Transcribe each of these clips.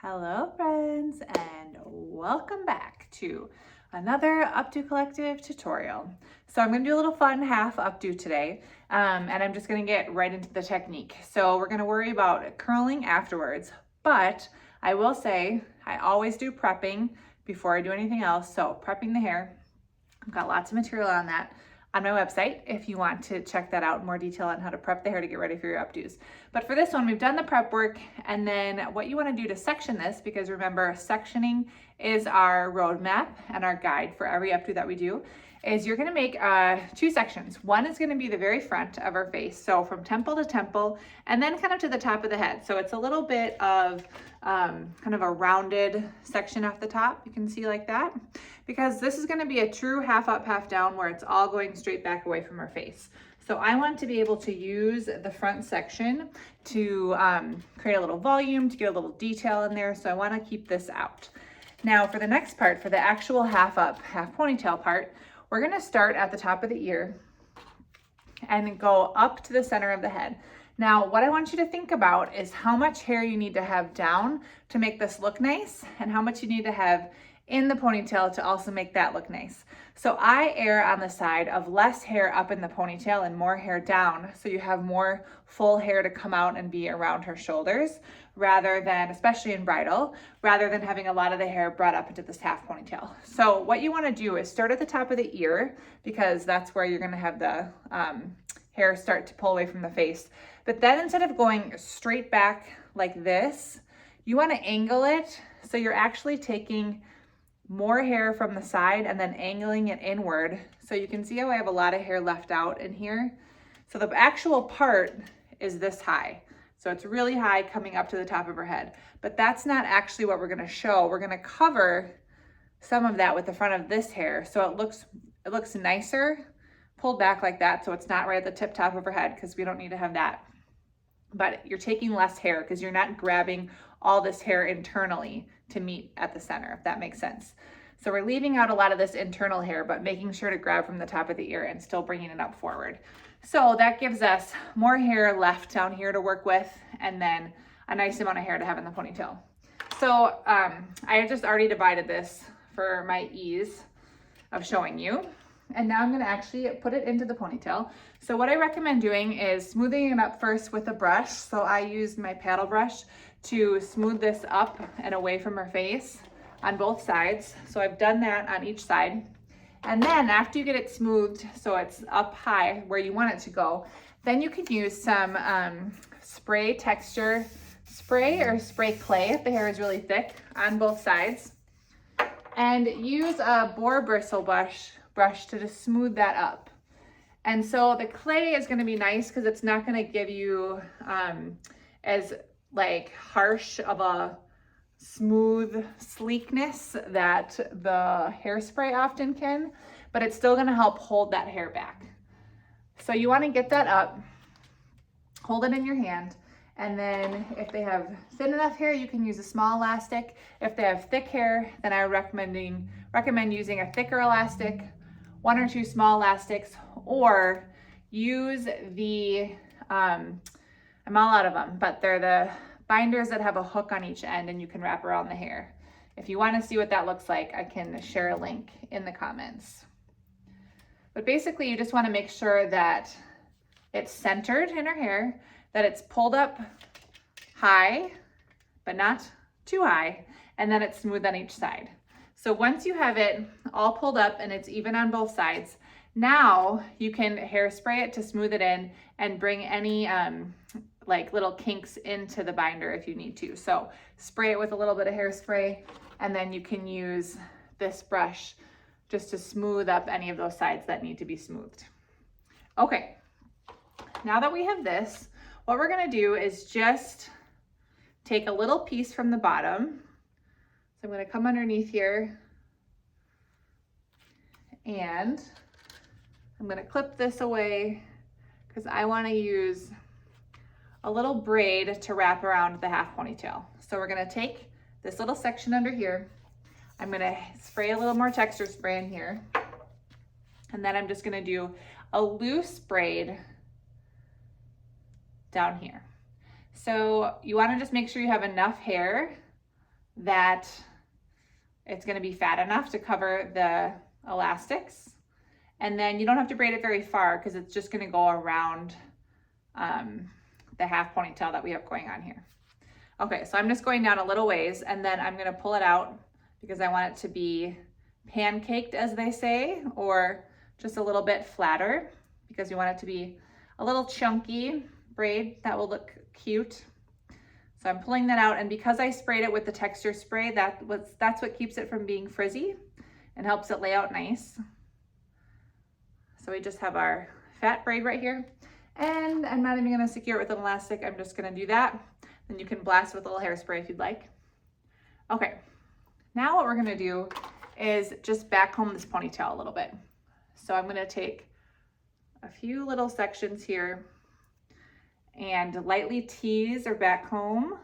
Hello friends, and welcome back to another Updo Collective tutorial. So I'm going to do a little fun half updo today, and I'm just going to get right into the technique. So we're going to worry about curling afterwards, but I will say I always do prepping before I do anything else. So prepping the hair, I've got lots of material on that on my website if you want to check that out in more detail on how to prep the hair to get ready for your updos. But for this one, we've done the prep work, and then what you want to do to section this, because remember, sectioning is our roadmap and our guide for every updo that we do, is you're going to make two sections. One is going to be the very front of our face, so from temple to temple, and then kind of to the top of the head. So it's a little bit of kind of a rounded section off the top, you can see like that, because this is going to be a true half up, half down, where it's all going straight back away from our face. So I want to be able to use the front section to create a little volume, to get a little detail in there. So I want to keep this out. Now for the next part, for the actual half up, half ponytail part, we're going to start at the top of the ear and go up to the center of the head. Now, what I want you to think about is how much hair you need to have down to make this look nice, and how much you need to have in the ponytail to also make that look nice. So I err on the side of less hair up in the ponytail and more hair down, so you have more full hair to come out and be around her shoulders, rather than, especially in bridal, rather than having a lot of the hair brought up into this half ponytail. So what you want to do is start at the top of the ear, because that's where you're going to have the hair start to pull away from the face. But then instead of going straight back like this, you want to angle it so you're actually taking more hair from the side and then angling it inward. So you can see how I have a lot of hair left out in here. So the actual part is this high. So it's really high coming up to the top of her head, but that's not actually what we're going to show. We're going to cover some of that with the front of this hair, so it looks nicer pulled back like that, so it's not right at the tip top of her head, because we don't need to have that. But you're taking less hair because you're not grabbing all this hair internally to meet at the center, if that makes sense. So we're leaving out a lot of this internal hair, but making sure to grab from the top of the ear and still bringing it up forward. So that gives us more hair left down here to work with, and then a nice amount of hair to have in the ponytail. So I just already divided this for my ease of showing you. And now I'm going to actually put it into the ponytail. So what I recommend doing is smoothing it up first with a brush. So I used my paddle brush to smooth this up and away from her face on both sides. So I've done that on each side. And then after you get it smoothed, so it's up high where you want it to go, then you can use some spray texture spray or spray clay if the hair is really thick on both sides. And use a boar bristle brush to just smooth that up. And so the clay is going to be nice because it's not going to give you as like harsh of a smooth sleekness that the hairspray often can, but it's still going to help hold that hair back. So you want to get that up, hold it in your hand, and then if they have thin enough hair, you can use a small elastic. If they have thick hair, then I recommend using a thicker elastic, 1 or 2 small elastics, or use the, I'm all out of them, but they're the binders that have a hook on each end and you can wrap around the hair. If you want to see what that looks like, I can share a link in the comments. But basically you just want to make sure that it's centered in her hair, that it's pulled up high, but not too high, and then it's smooth on each side. So once you have it all pulled up and it's even on both sides, now you can hairspray it to smooth it in and bring any like little kinks into the binder if you need to. So spray it with a little bit of hairspray, and then you can use this brush just to smooth up any of those sides that need to be smoothed. Okay, now that we have this, what we're gonna do is just take a little piece from the bottom. So I'm going to come underneath here and I'm going to clip this away because I want to use a little braid to wrap around the half ponytail. So we're going to take this little section under here. I'm going to spray a little more texture spray in here. And then I'm just going to do a loose braid down here. So you want to just make sure you have enough hair that it's going to be fat enough to cover the elastics. And then you don't have to braid it very far because it's just going to go around the half ponytail that we have going on here. Okay, so I'm just going down a little ways, and then I'm going to pull it out because I want it to be pancaked, as they say, or just a little bit flatter because we want it to be a little chunky braid that will look cute. So I'm pulling that out, and because I sprayed it with the texture spray, that's what keeps it from being frizzy and helps it lay out nice. So we just have our fat braid right here, and I'm not even gonna secure it with an elastic. I'm just gonna do that. Then you can blast with a little hairspray if you'd like. Okay, now what we're gonna do is just back comb this ponytail a little bit. So I'm gonna take a few little sections here and lightly tease or back comb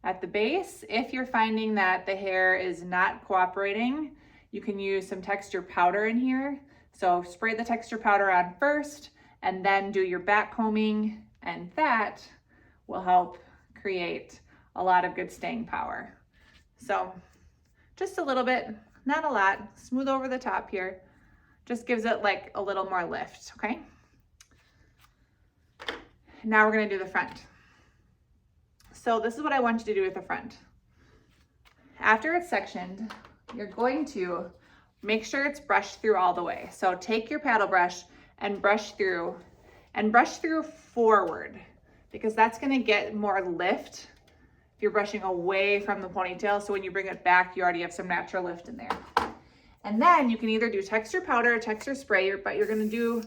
at the base. If you're finding that the hair is not cooperating, you can use some texture powder in here. So spray the texture powder on first and then do your back combing, and that will help create a lot of good staying power. So just a little bit, not a lot, smooth over the top here. Just gives it like a little more lift, okay? Now we're gonna do the front. So this is what I want you to do with the front. After it's sectioned, you're going to make sure it's brushed through all the way. So take your paddle brush and brush through forward, because that's gonna get more lift if you're brushing away from the ponytail. So when you bring it back, you already have some natural lift in there. And then you can either do texture powder or texture spray, but you're gonna do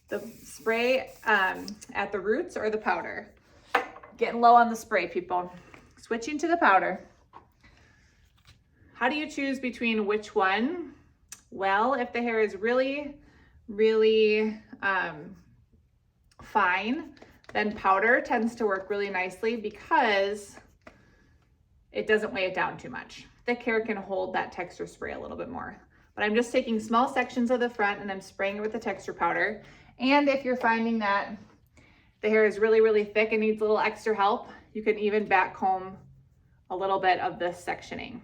the spray at the roots or the powder. Getting low on the spray, people. Switching to the powder. How do you choose between which one? Well, if the hair is really, really fine, then powder tends to work really nicely because it doesn't weigh it down too much. Thick hair can hold that texture spray a little bit more. But I'm just taking small sections of the front and I'm spraying it with the texture powder. And if you're finding that the hair is really, really thick and needs a little extra help, you can even back comb a little bit of this sectioning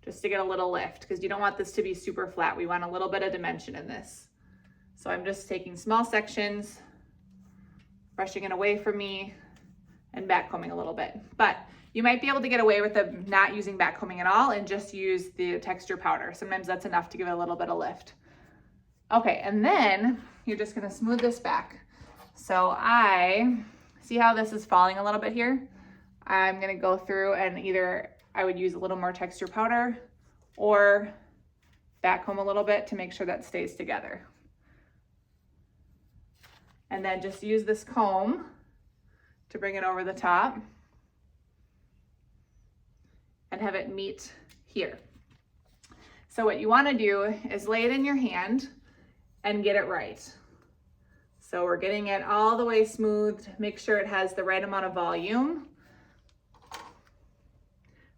just to get a little lift, because you don't want this to be super flat. We want a little bit of dimension in this. So I'm just taking small sections, brushing it away from me, and back combing a little bit. But you might be able to get away with not using back combing at all and just use the texture powder. Sometimes that's enough to give it a little bit of lift. Okay, and then you're just gonna smooth this back. So I see how this is falling a little bit here. I'm gonna go through and either I would use a little more texture powder or back comb a little bit to make sure that stays together. And then just use this comb to bring it over the top and have it meet here. So what you wanna do is lay it in your hand and get it right. So we're getting it all the way smooth. Make sure it has the right amount of volume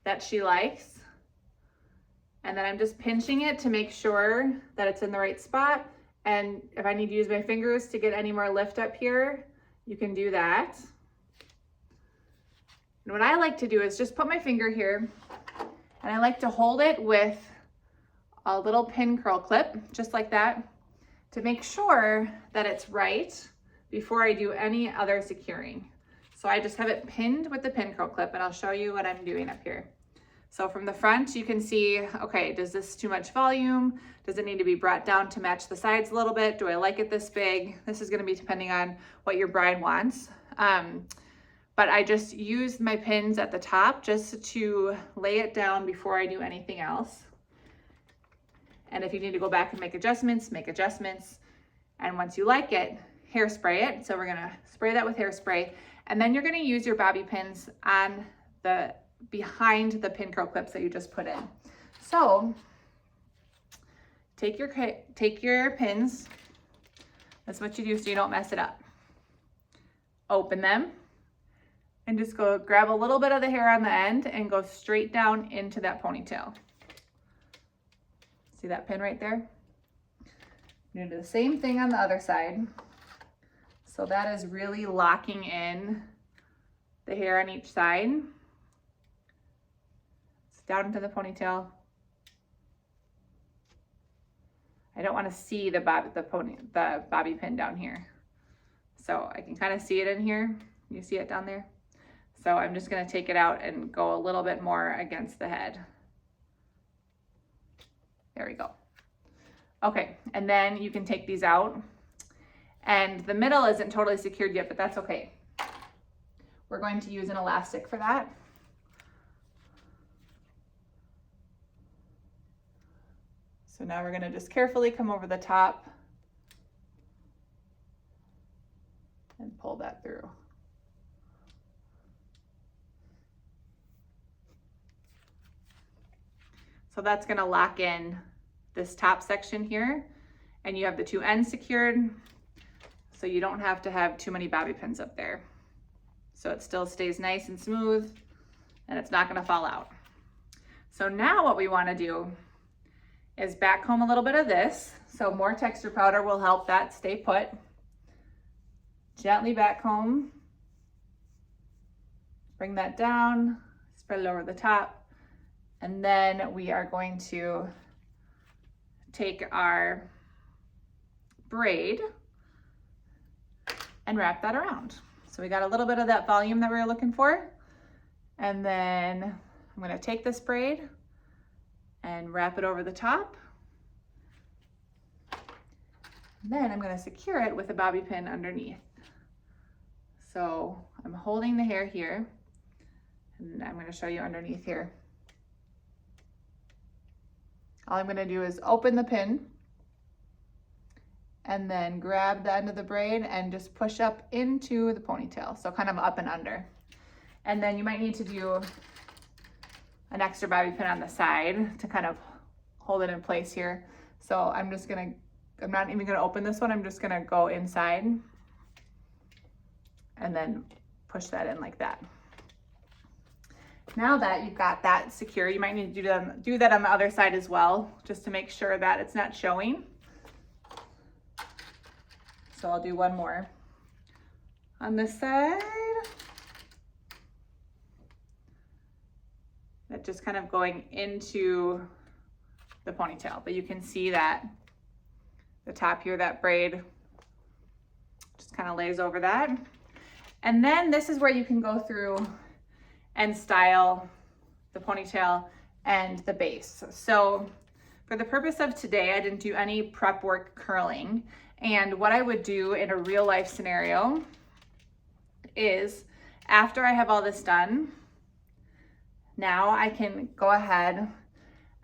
that she likes. And then I'm just pinching it to make sure that it's in the right spot. And if I need to use my fingers to get any more lift up here, you can do that. And what I like to do is just put my finger here, and I like to hold it with a little pin curl clip, just like that, to make sure that it's right before I do any other securing. So I just have it pinned with the pin curl clip, and I'll show you what I'm doing up here. So from the front, you can see, okay, does this too much volume? Does it need to be brought down to match the sides a little bit? Do I like it this big? This is gonna be depending on what your bride wants. But I just use my pins at the top just to lay it down before I do anything else. And if you need to go back and make adjustments, make adjustments. And once you like it, hairspray it. So we're gonna spray that with hairspray. And then you're gonna use your bobby pins on the behind the pin curl clips that you just put in. So take your pins. That's what you do so you don't mess it up. Open them and just go grab a little bit of the hair on the end and go straight down into that ponytail. See that pin right there? You're gonna do the same thing on the other side. So that is really locking in the hair on each side. down into the ponytail. I don't want to see the bobby pin down here. So I can kind of see it in here. You see it down there? So I'm just going to take it out and go a little bit more against the head. There we go. Okay, and then you can take these out. And the middle isn't totally secured yet, but that's okay. We're going to use an elastic for that. So now we're going to just carefully come over the top and pull that through. So that's going to lock in this top section here, and you have the two ends secured, so you don't have to have too many bobby pins up there. So it still stays nice and smooth, and it's not going to fall out. So now what we want to do is back comb a little bit of this. So more texture powder will help that stay put. Gently back comb. Bring that down, spread it over the top. And then we are going to take our braid and wrap that around. So we got a little bit of that volume that we were looking for. And then I'm gonna take this braid and wrap it over the top. Then I'm gonna secure it with a bobby pin underneath. So I'm holding the hair here, and I'm gonna show you underneath here. All I'm gonna do is open the pin and then grab the end of the braid and just push up into the ponytail. So kind of up and under. And then you might need to do an extra bobby pin on the side to kind of hold it in place here. So I'm not even gonna open this one. I'm just gonna go inside and then push that in like that. Now that you've got that secure, you might need to do that on the other side as well, just to make sure that it's not showing. So I'll do one more on this side. That just kind of going into the ponytail, but you can see that the top here, that braid just kind of lays over that. And then this is where you can go through and style the ponytail and the base. So for the purpose of today, I didn't do any prep work curling. And what I would do in a real life scenario is after I have all this done, now I can go ahead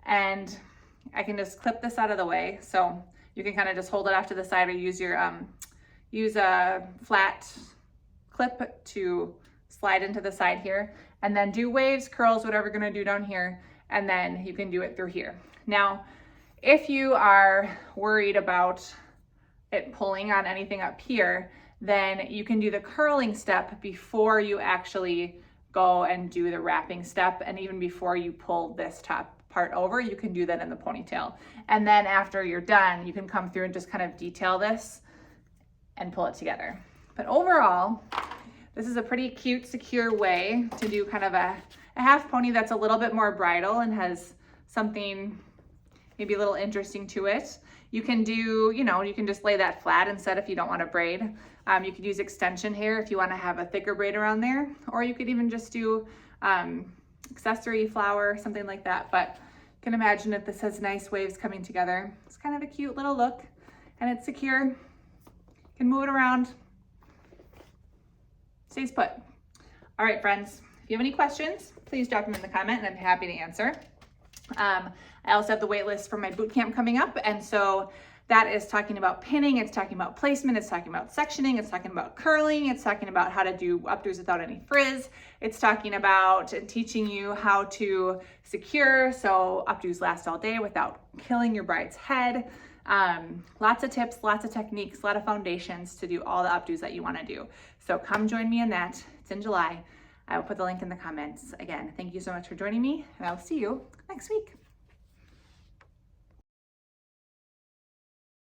and I can just clip this out of the way. So you can kind of just hold it off to the side or use your use a flat clip to slide into the side here, and then do waves, curls, whatever you're gonna do down here, and then you can do it through here. Now, if you are worried about it pulling on anything up here, then you can do the curling step before you actually go and do the wrapping step, and even before you pull this top part over, you can do that in the ponytail. And then after you're done, you can come through and just kind of detail this and pull it together. But overall, this is a pretty cute, secure way to do kind of a half pony that's a little bit more bridal and has something maybe a little interesting to it. You can do, you can just lay that flat instead if you don't want to braid. You could use extension hair if you want to have a thicker braid around there, or you could even just do accessory flower, something like that. But you can imagine if this has nice waves coming together. It's kind of a cute little look, and it's secure. You can move it around. Stays put. All right, friends, if you have any questions, please drop them in the comment and I'm happy to answer. I also have the wait list for my boot camp coming up, and so that is talking about pinning, it's talking about placement, it's talking about sectioning, it's talking about curling, it's talking about how to do updos without any frizz, it's talking about teaching you how to secure so updos last all day without killing your bride's head. Lots of tips, lots of techniques, a lot of foundations to do all the updos that you want to do. So come join me in that. It's in July. I will put the link in the comments. Again, thank you so much for joining me, and I will see you next week.